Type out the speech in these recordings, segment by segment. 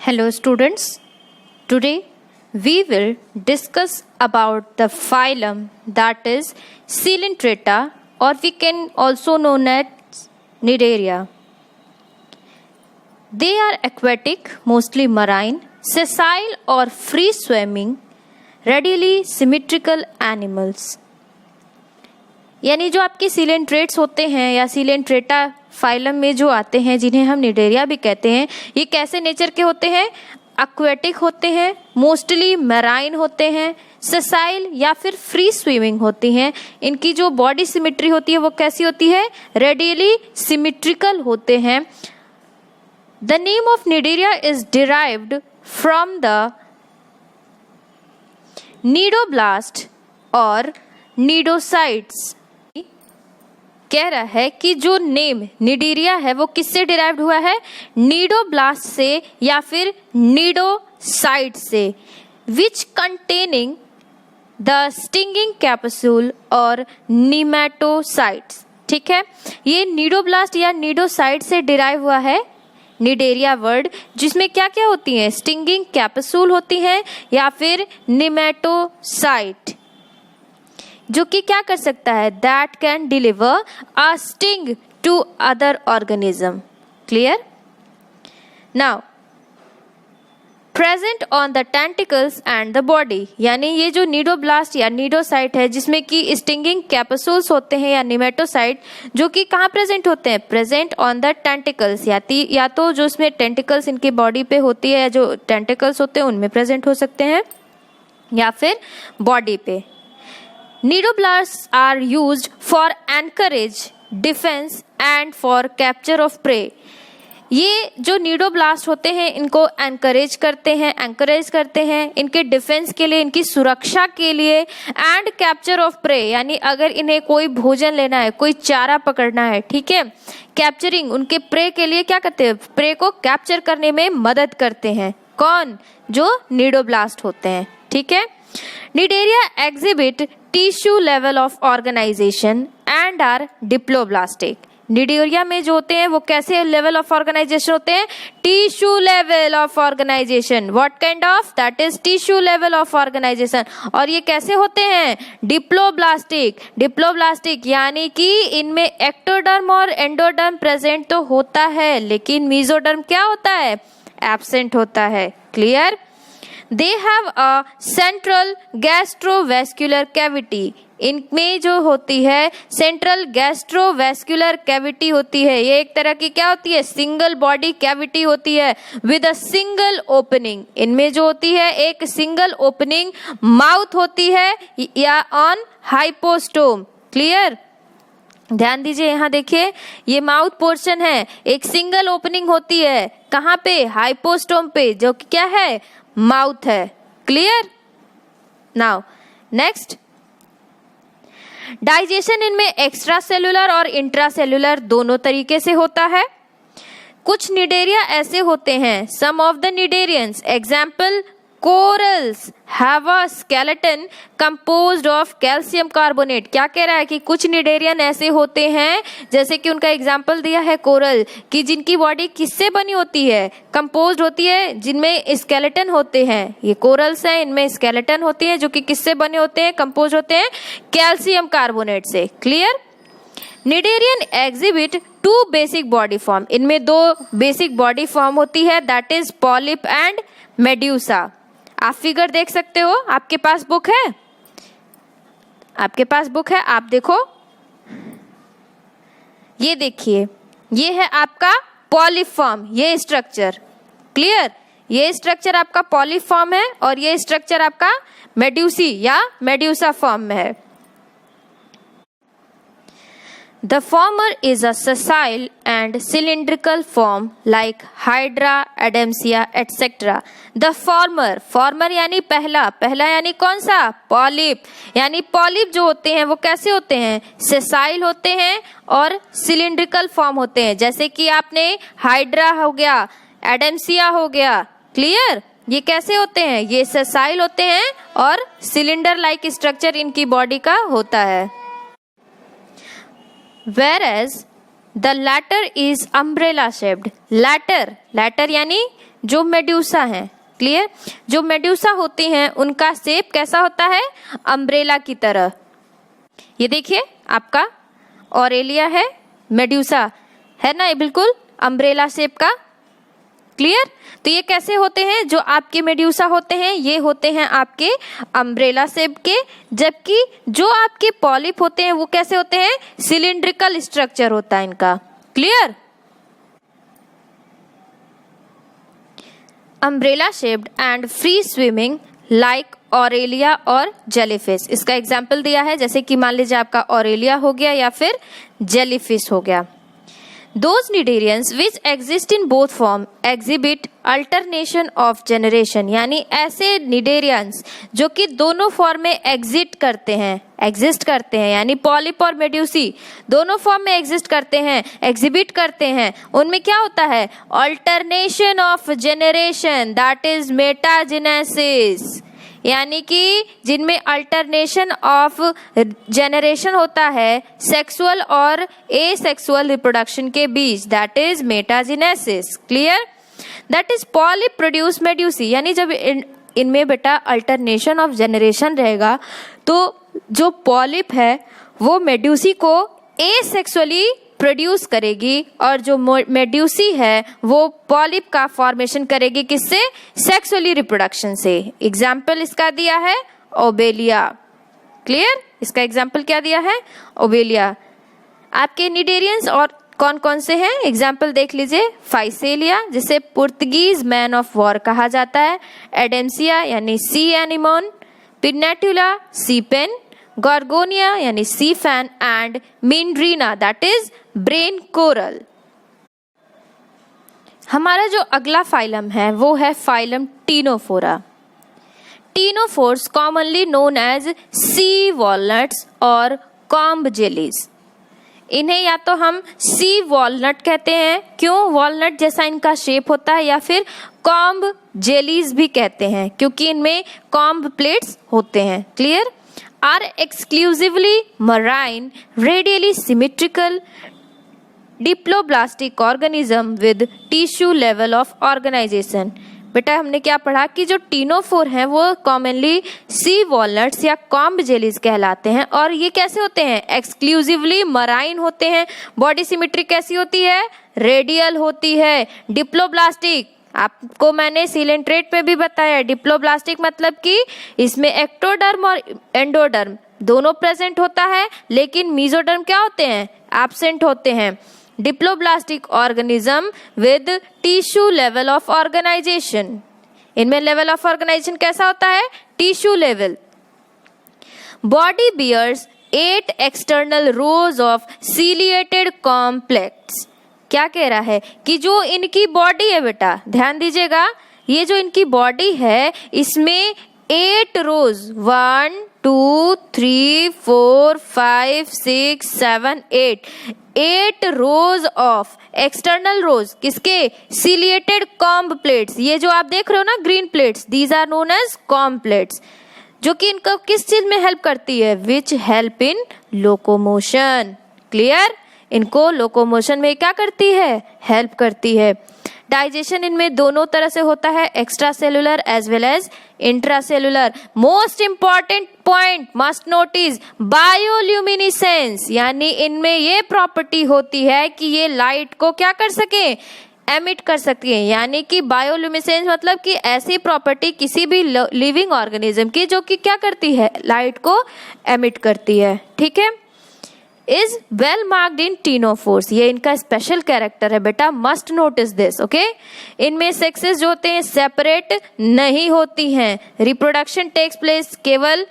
Hello students, today we will discuss about the phylum that is Coelenterata, or we can also known as Cnidaria. They are aquatic, mostly marine, sessile or free swimming, readily symmetrical animals. यानी जो आपके coelenterates होते हैं या Coelenterata phylum में जो आते हैं, जिन्हें हम निडेरिया भी कहते हैं, ये कैसे नेचर के होते हैं? एक्वेटिक होते हैं, मोस्टली मैराइन होते हैं, ससाइल या फिर फ्री स्विमिंग होती हैं. इनकी जो बॉडी सिमेट्री होती है वो कैसी होती है? रेडियली सिमेट्रिकल होते हैं. The name of Cnidaria is derived from the cnidoblast और नीडोसाइट्स. कह रहा है कि जो नेम निडेरिया है वो किससे डिराइव्ड हुआ है? नीडोब्लास्ट से या फिर नीडोसाइट से, विच कंटेनिंग द स्टिंगिंग कैप्सूल और नीमेटोसाइट्स. ठीक है, ये नीडोब्लास्ट या नीडोसाइट से डिराइव हुआ है निडेरिया वर्ड, जिसमें क्या क्या होती हैं? स्टिंगिंग कैप्सूल होती हैं या फिर नीमेटोसाइट, जो कि क्या कर सकता है? That can deliver a sting to other organism. Clear? Now present on the tentacles and the body, यानी ये जो नीडोब्लास्ट या नीडोसाइट है जिसमें कि स्टिंगिंग कैप्सूल्स होते हैं या निमेटोसाइट, जो कि कहाँ प्रेजेंट होते हैं? प्रेजेंट ऑन द टेंटिकल्स, या तो जो इसमें टेंटिकल्स इनकी बॉडी पे होती है या जो टेंटिकल्स होते हैं उनमें प्रेजेंट हो सकते हैं, या फिर बॉडी पे. Nidoblasts are used for anchorage, defense and for capture of prey. ये जो नीडोब्लास्ट होते हैं इनको एनकरेज करते हैं इनके डिफेंस के लिए, इनकी सुरक्षा के लिए, एंड कैप्चर ऑफ प्रे, यानी अगर इन्हें कोई भोजन लेना है, कोई चारा पकड़ना है, ठीक है, कैप्चरिंग, उनके प्रे के लिए क्या करते हैं? प्रे को कैप्चर करने में मदद करते हैं. कौन? जो नीडोब्लास्ट होते हैं. ठीक है. Nidaria exhibit tissue level of organization and are diploblastic. Cnidaria में जो होते हैं वो कैसे लेवल ऑफ ऑर्गेनाइजेशन होते हैं? Tissue level of organization. What kind of? That is tissue level of organization. और ये कैसे होते हैं? डिप्लोब्लास्टिक, यानी कि इनमें एक्टोडर्म और एंडोडर्म प्रेजेंट तो होता है, लेकिन मेसोडर्म क्या होता है? एब्सेंट होता है. Clear? They have a central gastrovascular cavity. इनमें जो होती है सेंट्रल गैस्ट्रोवैस्कुलर कैविटी होती है. ये एक तरह की क्या होती है? सिंगल बॉडी कैविटी होती है विद अ सिंगल ओपनिंग. इनमें जो होती है एक सिंगल ओपनिंग माउथ होती है या ऑन हाइपोस्टोम. क्लियर? ध्यान दीजिए, यहाँ देखिए, ये माउथ पोर्शन है, एक सिंगल ओपनिंग होती है. कहाँ पे? हाइपोस्टोम पे, जो कि क्या है? माउथ है. क्लियर? नाउ नेक्स्ट, डाइजेशन इनमें एक्स्ट्रा सेलुलर और इंट्रा सेलुलर दोनों तरीके से होता है. कुछ निडेरिया ऐसे होते हैं, some of the cnidarians, example corals have a skeleton composed of calcium carbonate. क्या कह रहा है कि कुछ निडेरियन ऐसे होते हैं, जैसे कि उनका एग्जाम्पल दिया है कोरल, कि जिनकी बॉडी किससे बनी होती है? कंपोज्ड होती है, जिनमें स्केलेटन होते हैं. ये कोरल्स हैं, इनमें स्केलेटन होती है, जो कि किससे बने होते हैं? कंपोज होते हैं कैल्शियम कार्बोनेट से. Clear? Cnidarian exhibit two basic body form. इनमें दो बेसिक बॉडी फॉर्म होती है, that is polyp and medusa. आप फिगर देख सकते हो, आपके पास बुक है? आपके पास बुक है, आप देखो, ये देखिए, ये है आपका पॉलीफॉर्म, ये स्ट्रक्चर. क्लियर? ये स्ट्रक्चर आपका पॉलीफॉर्म है और ये स्ट्रक्चर आपका मेड्यूसी या मेड्यूसा फॉर्म में है. The former is a sessile and cylindrical form like Hydra, Adamsia, etc. The former यानी पहला यानी कौन सा? पॉलिप. यानी पॉलिप जो होते हैं वो कैसे होते हैं? सेसाइल होते हैं और सिलिंड्रिकल फॉर्म होते हैं. जैसे कि आपने हाइड्रा हो गया, एडम्सिया हो गया. क्लियर? ये कैसे होते हैं? ये सेसाइल होते हैं और सिलेंडर लाइक स्ट्रक्चर इनकी बॉडी का होता है. whereas the latter is umbrella shaped. latter यानी जो मेड्यूसा हैं, क्लियर, जो मेड्यूसा होती हैं उनका शेप कैसा होता है, अम्ब्रेला की तरह। ये देखिए आपका ऑरेलिया है, मेड्यूसा है ना, ये बिल्कुल अम्ब्रेला शेप का, क्लियर। तो ये कैसे होते हैं, जो आपके मेड्यूसा होते हैं ये होते हैं आपके अम्ब्रेला शेप के, जबकि जो आपके पॉलिप होते हैं वो कैसे होते हैं, सिलिंड्रिकल स्ट्रक्चर होता है इनका, clear. Umbrella shaped and free swimming like Aurelia और जेलीफिश, इसका एग्जाम्पल दिया है, जैसे कि मान लीजिए आपका ऑरेलिया हो गया या फिर जेलीफिश हो गया। Those cnidarians which exist in both form exhibit alternation of generation, यानी ऐसे निडेरियंस जो कि दोनों फॉर्म में एग्जिस्ट करते हैं, यानी पॉलिप और मेड्यूसी दोनों फॉर्म में एग्जिस्ट करते हैं, एग्जिबिट करते हैं, उनमें क्या होता है, alternation of generation, that is metagenesis, यानी कि जिनमें अल्टरनेशन ऑफ जेनरेशन होता है सेक्सुअल और एसेक्सुअल रिप्रोडक्शन के बीच, that is metagenesis, clear. That is polyp produce medusae, यानी जब इनमें बेटा अल्टरनेशन ऑफ जेनरेशन रहेगा तो जो पॉलिप है वो मेड्यूसी को एसेक्सुअली प्रोड्यूस करेगी और जो मेड्यूसी है वो पॉलिप का फॉर्मेशन करेगी, किससे, सेक्सुअली रिप्रोडक्शन से। एग्जाम्पल इसका दिया है ओबेलिया, क्लियर, इसका एग्जाम्पल क्या दिया है, ओबेलिया। आपके निडेरियंस और कौन कौन से हैं, एग्जाम्पल देख लीजिए, फाइसेलिया जिसे पुर्तगीज मैन ऑफ वॉर कहा जाता है, एडेम्सिया यानी sea anemone, Pennatula sea pen, Gorgonia यानी sea fan and Meandrina that is brain coral. हमारा जो अगला फाइलम है वो है phylum Ctenophora. Ctenophores commonly known as sea walnuts और कॉम्ब जेलीज। इन्हें या तो हम सी वॉलनट कहते हैं, क्यों, वॉलनट जैसा इनका शेप होता है, या फिर कॉम्ब जेलीज भी कहते हैं क्योंकि इनमें कॉम्ब प्लेट्स होते हैं, clear. Are exclusively marine, radially symmetrical, diploblastic organism with tissue level of organization। बेटा हमने क्या पढ़ा कि जो टीनोफोर हैं वो कॉमनली सी वॉलनट्स या कॉम्ब जेलीज कहलाते हैं, और ये कैसे होते हैं, एक्सक्लूसिवली मराइन होते हैं। बॉडी सिमेट्री कैसी होती है, रेडियल होती है। डिप्लोब्लास्टिक आपको मैंने सिलेंट्रेट में भी बताया, डिप्लोब्लास्टिक मतलब कि इसमें एक्टोडर्म और एंडोडर्म दोनों प्रेजेंट होता है, लेकिन मीजोडर्म क्या होते हैं, एब्सेंट होते हैं। Diploblastic organism with tissue level of organization, इनमें लेवल ऑफ ऑर्गेनाइजेशन कैसा होता है, tissue level. Body bears 8 external rows of ciliated complex. क्या कह रहा है कि जो इनकी बॉडी है बेटा, ध्यान दीजिएगा, ये जो इनकी बॉडी है इसमें 8 रोज, 1 2 3 4 5 6 7 8 रोज ऑफ एक्सटर्नल रोज, किसके, सिलिएटेड कॉम्ब प्लेट्स। ये जो आप देख रहे हो ना green plates, these are known as comb plates, जो कि इनको किस चीज में हेल्प करती है, which help in locomotion, clear. इनको लोकोमोशन में क्या करती है, हेल्प करती है। डाइजेशन इनमें दोनों तरह से होता है, extracellular as well as intracellular. Most important point must notice, bioluminescence, यानी इनमें ये प्रॉपर्टी होती है कि ये लाइट को क्या कर सके, एमिट कर सकती है। यानी कि बायोल्यूमिनेसेंस मतलब कि ऐसी प्रॉपर्टी किसी भी लिविंग ऑर्गेनिज्म की जो कि क्या करती है, लाइट को एमिट करती है, ठीक है। Is well marked in ctenophores, ये इनका स्पेशल कैरेक्टर है बेटा, मस्ट नोटिस दिस, ओके। इनमें सेक्सेस जो होते हैं सेपरेट नहीं होती हैं। रिप्रोडक्शन टेक्स प्लेस केवल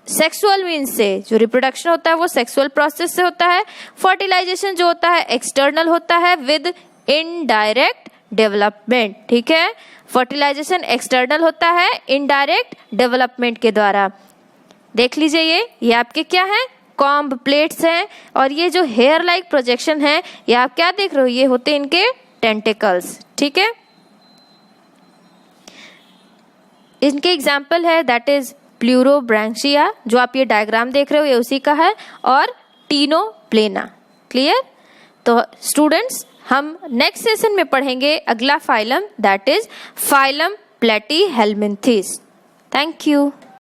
सेक्सुअल मीन्स से, जो रिप्रोडक्शन होता है वो सेक्सुअल प्रोसेस से होता है। फर्टिलाइजेशन जो होता है एक्सटर्नल होता है विद इनडायरेक्ट डेवलपमेंट, ठीक है। फर्टिलाइजेशन एक्सटर्नल होता है इनडायरेक्ट डेवलपमेंट के द्वारा। देख लीजिए ये आपके क्या है, कॉम्ब प्लेट्स हैं, और ये जो हेयर लाइक प्रोजेक्शन है ये आप क्या देख रहे हो, ये होते हैं इनके टेंटिकल्स, ठीक है। इनके एग्जाम्पल है दैट इज प्लूरोब्रैंचिया, जो आप ये डायग्राम देख रहे हो ये उसी का है, और टीनोप्लेना, क्लियर। तो स्टूडेंट्स हम नेक्स्ट सेशन में पढ़ेंगे अगला phylum, that is phylum Platyhelminthes. Thank you.